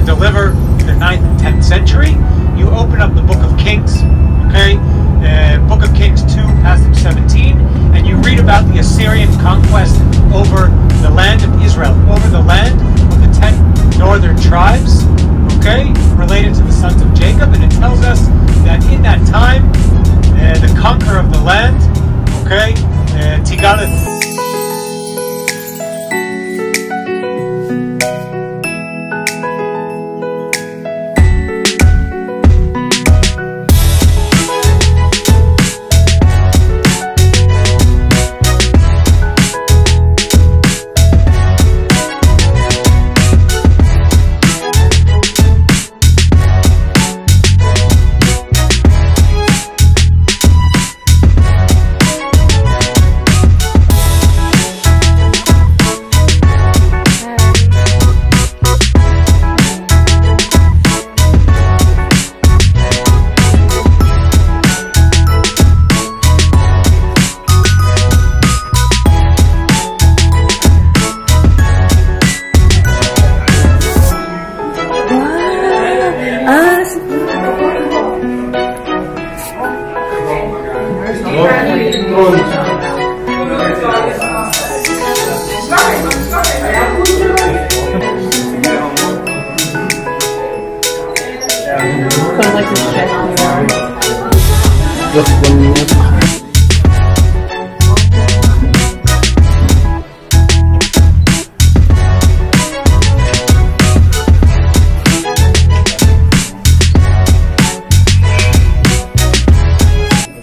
and deliver in the 9th and 10th century. You open up the Book of Kings, okay? Book of Kings 2, passage 17, and you read about the Assyrian conquest over the land of Israel, over the land of the 10 northern tribes, okay, related to the sons of Jacob, and it tells us that in that time, the conqueror of the land, okay, Tigalit.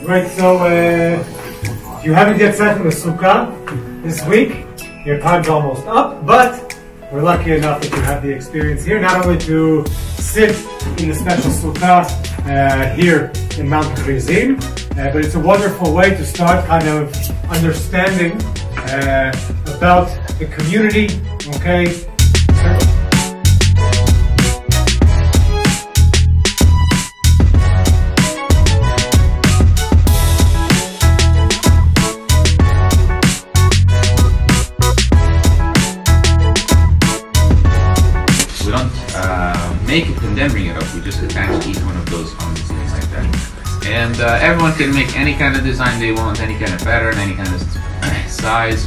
Right, so if you haven't yet sat in the Sukkah this week, your time's almost up, but we're lucky enough that you have the experience here, not only to sit in the special Sukkah here in Mount Gerizim, but it's a wonderful way to start kind of understanding about the community, okay? We don't make it and then bring it up. We just attach each one of those on the scenes like that. And everyone can make any kind of design they want, any kind of pattern, any kind of size.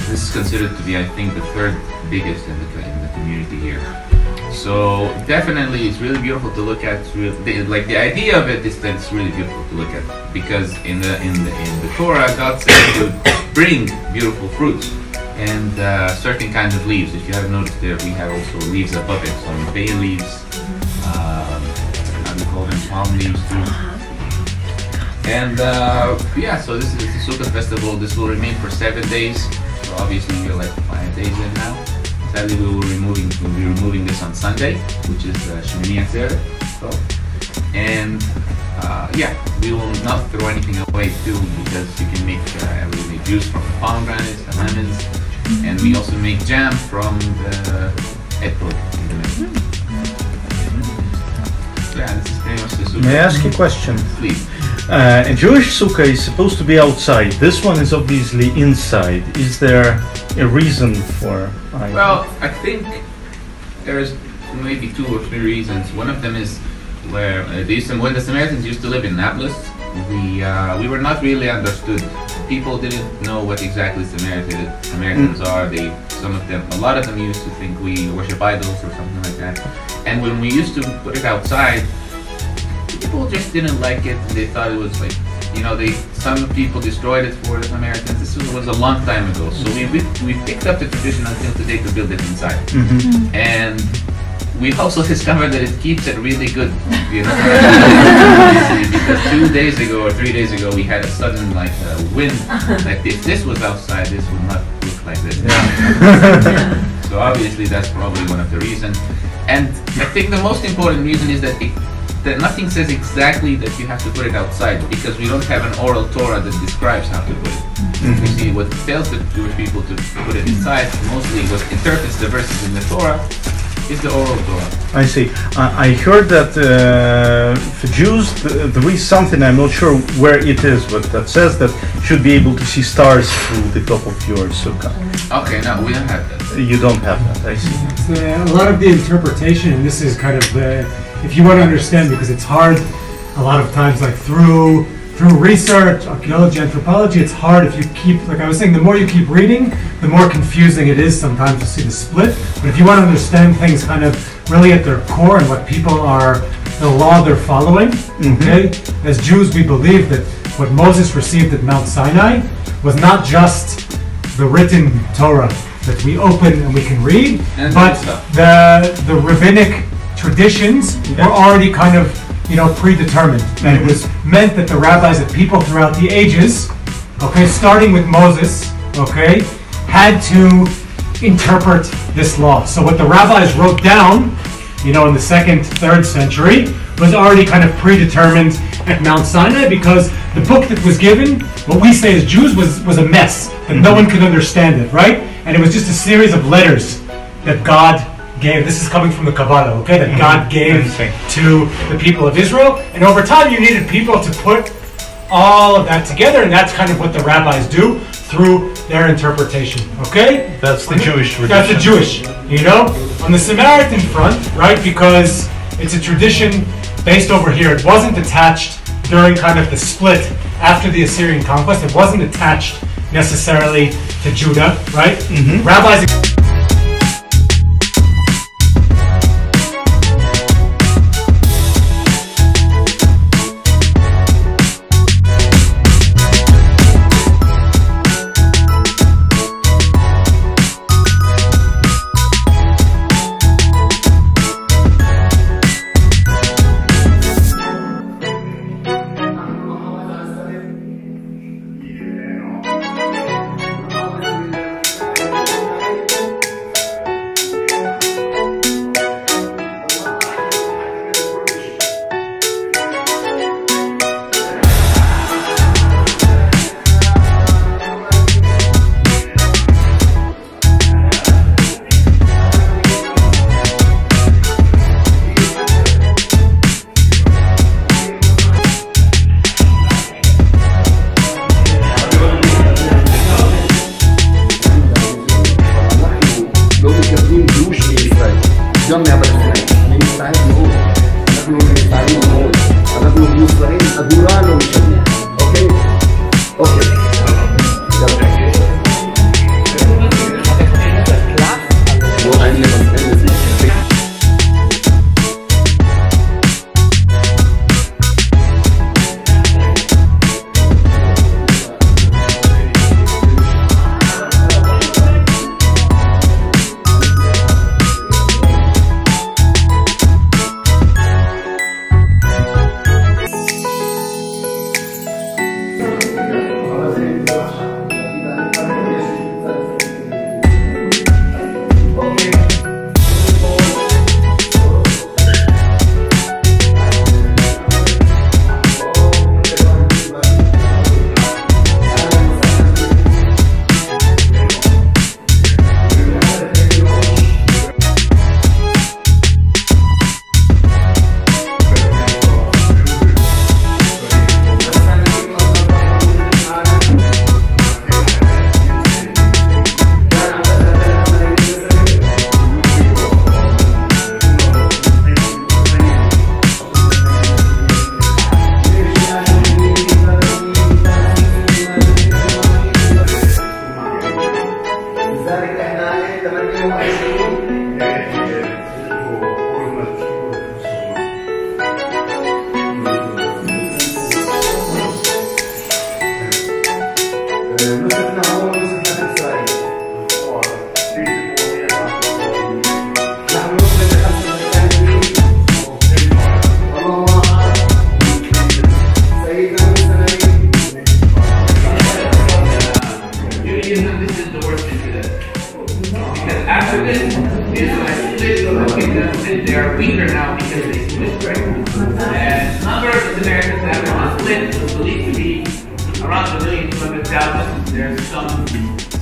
This is considered to be, I think, the third biggest in the community here. So definitely, it's really beautiful to look at. Like the idea of it is that it's really beautiful to look at, because in the Torah, God said to bring beautiful fruits and certain kinds of leaves. If you haven't noticed there, we have also leaves above it, some bay leaves, how do you call them, palm leaves too. And yeah, so this is the Sukkot festival. This will remain for 7 days. So obviously we're like 5 days in now. Sadly, we'll be removing this on Sunday, which is Shemini Atzeret. So, and yeah, we will not throw anything away too, because you can make juice from the pomegranates, the lemons, and we also make jam from the apple in the middle. So yeah, this is pretty much the Sukkah. May I ask you a question? Please. A Jewish Sukkah is supposed to be outside. This one is obviously inside. Is there a reason for? Well, I think there's maybe 2 or 3 reasons. One of them is where when the Samaritans used to live in Nablus, we were not really understood. People didn't know what exactly Samaritans are. A lot of them used to think we worship idols or something like that. And when we used to put it outside, people just didn't like it. They thought it was like, you know, some people destroyed it for the Samaritans. This was a long time ago. So we picked up the tradition until today to build it inside. Mm-hmm. And we also discovered that it keeps it really good, you know. Because 2 days ago or 3 days ago, we had a sudden wind. Like if this was outside, this would not look like this. Yeah. So obviously that's probably one of the reasons. And I think the most important reason is that nothing says exactly that you have to put it outside, because we don't have an oral Torah that describes how to put it. Mm-hmm. You see, what tells the Jewish people to put it inside, mostly what interprets the verses in the Torah, It's the oral Torah. I see. I heard that for Jews, there is something, I'm not sure where it is, but that says that you should be able to see stars through the top of your sukkah. Okay, no, we don't have that. You don't have that, I see. It's, a lot of the interpretation, and this is kind of, if you want to understand, because it's hard a lot of times, like through research, archaeology, anthropology, it's hard if you keep, like I was saying, the more you keep reading, the more confusing it is sometimes to see the split. But if you want to understand things kind of really at their core and what people are, the law they're following, okay? As Jews, we believe that what Moses received at Mount Sinai was not just the written Torah that we open and we can read, but the rabbinic traditions were already kind of, you know, predetermined. And it was meant that the rabbis and people throughout the ages, okay, starting with Moses, okay, had to interpret this law. So what the rabbis wrote down, you know, in the 2nd, 3rd century, was already kind of predetermined at Mount Sinai, because the book that was given, what we say as Jews, was a mess, that no one could understand it, right? And it was just a series of letters that God gave. This is coming from the Kabbalah, okay? That God gave to the people of Israel. And over time, you needed people to put all of that together, and that's kind of what the rabbis do through their interpretation, okay? That's the Jewish tradition. That's the Jewish, you know? On the Samaritan front, right, because it's a tradition based over here. It wasn't attached during kind of the split after the Assyrian conquest. It wasn't attached necessarily to Judah, right? Rabbis...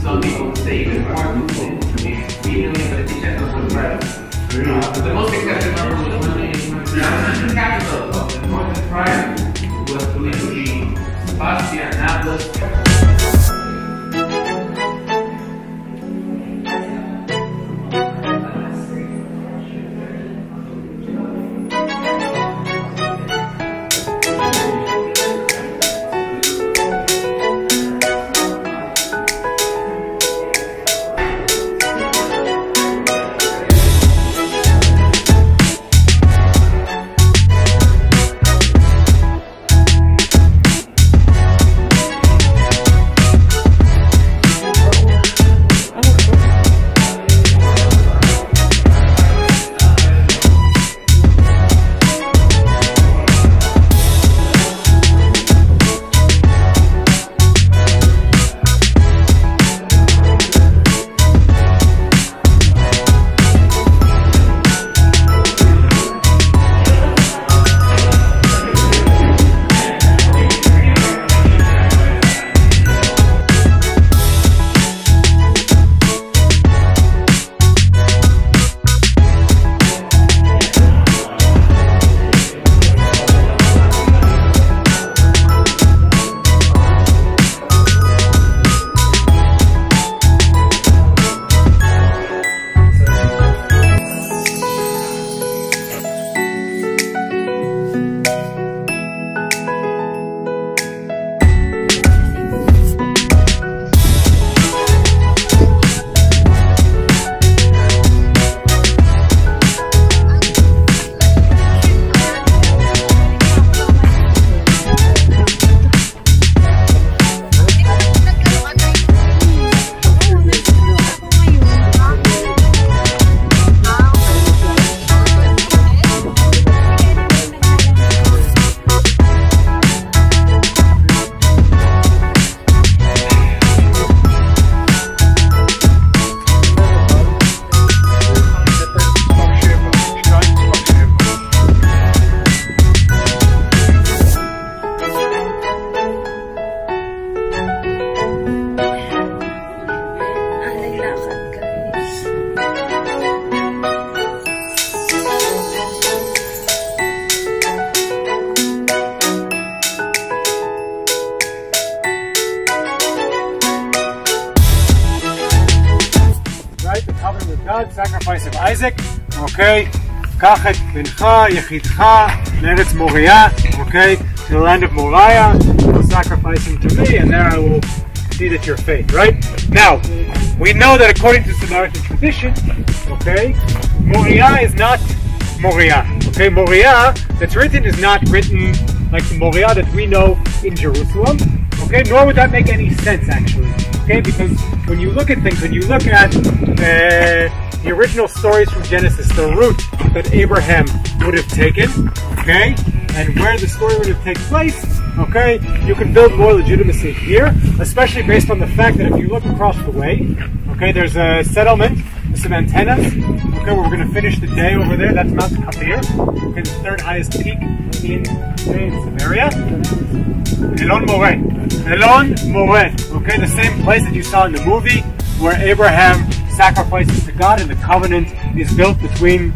Some people say even more than 3 million, but I think that was right. The most accepted number was 1,000,000. The capital of the Northern Triangle was believed to be Bastia, Nablus. God, sacrifice of Isaac, okay? Kach et bencha, yechidcha, meretz Moriah, okay? To the land of Moriah, you will sacrifice him to me, and there I will see that you're faith, right? Now, we know that according to Samaritan tradition, okay, Moriah is not Moriah, okay? Moriah that's written is not written like the Moriah that we know in Jerusalem, okay? Nor would that make any sense, actually, okay? Because when you look at things, when you look at the original stories from Genesis, the route that Abraham would have taken, okay, and where the story would have taken place, okay, you can build more legitimacy here, especially based on the fact that if you look across the way, okay, there's a settlement, some antennas, okay, where we're going to finish the day over there. That's Mount Kapir, okay, the third highest peak in Samaria. Elon Moreh. Elon Moreh, okay, the same place that you saw in the movie where Abraham sacrifices to God and the covenant is built between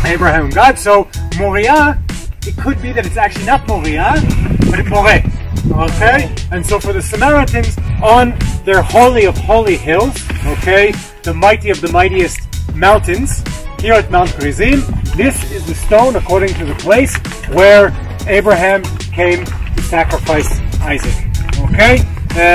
Abraham and God. So Moriah, it could be that it's actually not Moriah, but it's Moreh. Okay? And so for the Samaritans, on their holy of holy hills, okay, the mighty of the mightiest mountains, here at Mount Gerizim, this is the stone according to the place where Abraham came to sacrifice Isaac. Okay?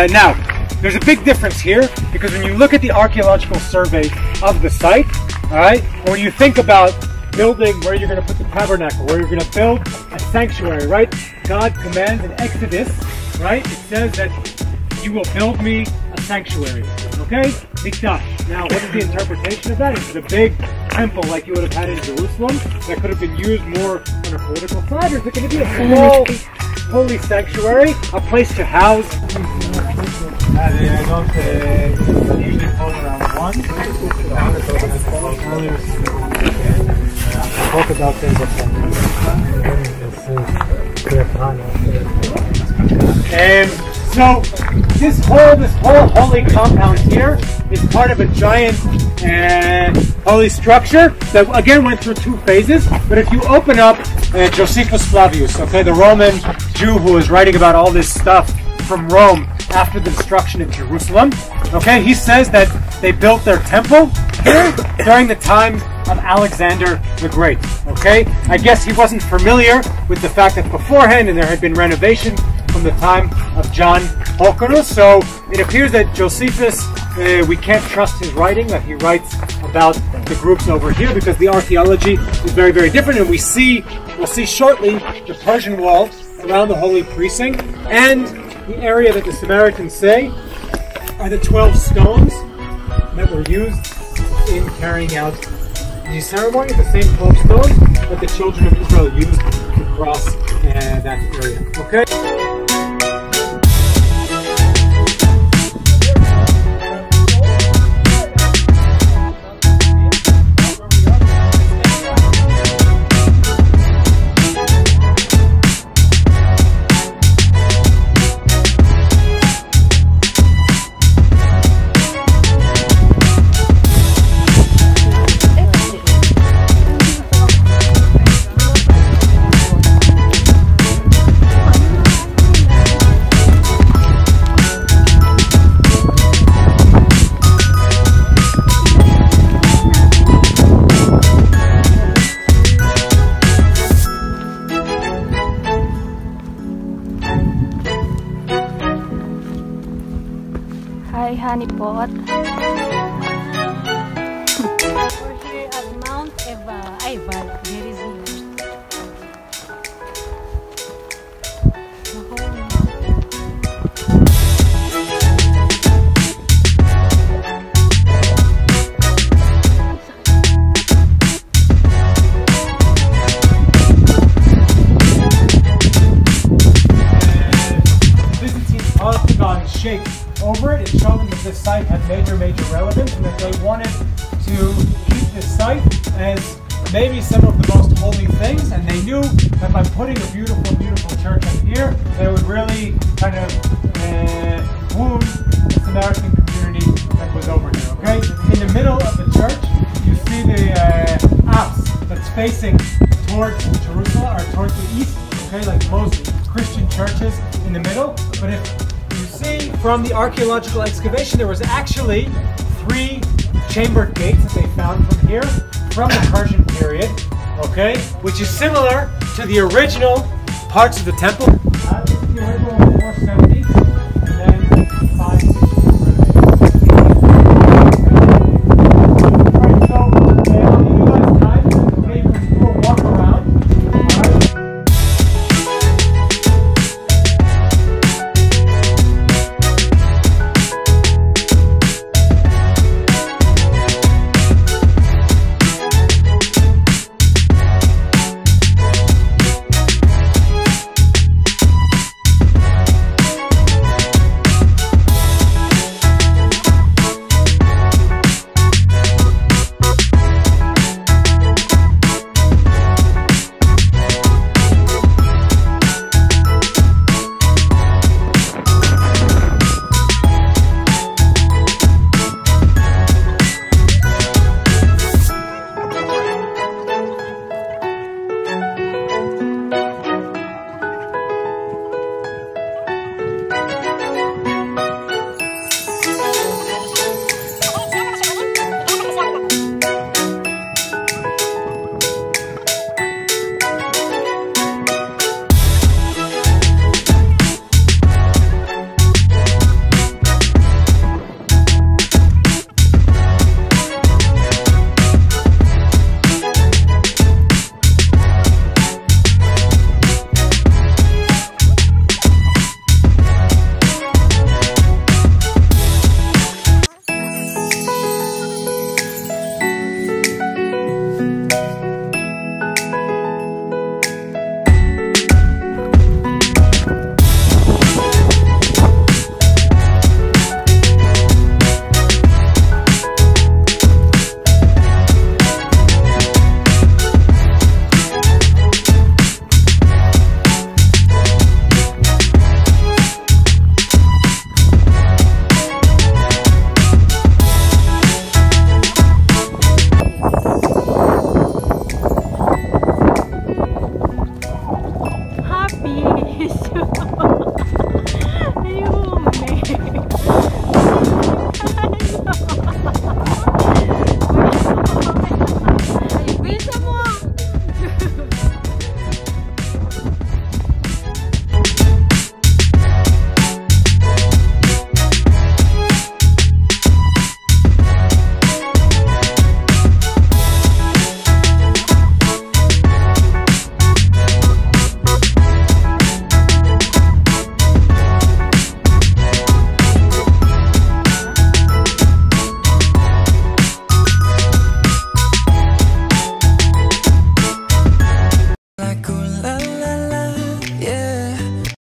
Now, there's a big difference here, because when you look at the archaeological survey of the site, alright, when you think about building where you're going to put the tabernacle, where you're going to build a sanctuary, right? God commands in Exodus, right? It says that you will build me a sanctuary, okay? Mikdash. Now, what is the interpretation of that? Is it a big temple like you would have had in Jerusalem that could have been used more on a political side, or is it going to be a small holy sanctuary, a place to house? I don't usually hold around one. Talk about things so this whole holy compound here is part of a giant holy structure that again went through two phases. But if you open up Josephus Flavius, okay, the Roman Jew who was writing about all this stuff from Rome after the destruction of Jerusalem, okay, he says that they built their temple here during the time of Alexander the Great. Okay, I guess he wasn't familiar with the fact that beforehand and there had been renovation from the time of John Hyrcanus. So it appears that Josephus, we can't trust his writing, that he writes about the groups over here, because the archaeology is very, very different. And we'll see shortly the Persian wall around the holy precinct, and the area that the Samaritans say are the 12 stones that were used in carrying out the ceremony, the same 12 stones that the children of Israel used to cross that area. Okay? Hi, honeypot. We're here at Mount Gerizim. Byzantine Orthogon shape over it. It's showing that this site had major relevance, and that they wanted to keep this site as maybe some of the most holy things, and they knew that by putting a beautiful church in here, they would really kind of wound the Samaritan community that was over here, okay? In the middle of the church, you see the apse that's facing towards Jerusalem, or towards the east, okay, like most Christian churches in the middle. But if you see from the archaeological excavation, there was actually 3 chambered gates that they found from here, from the Persian period, okay, which is similar to the original parts of the temple. This is the original 470.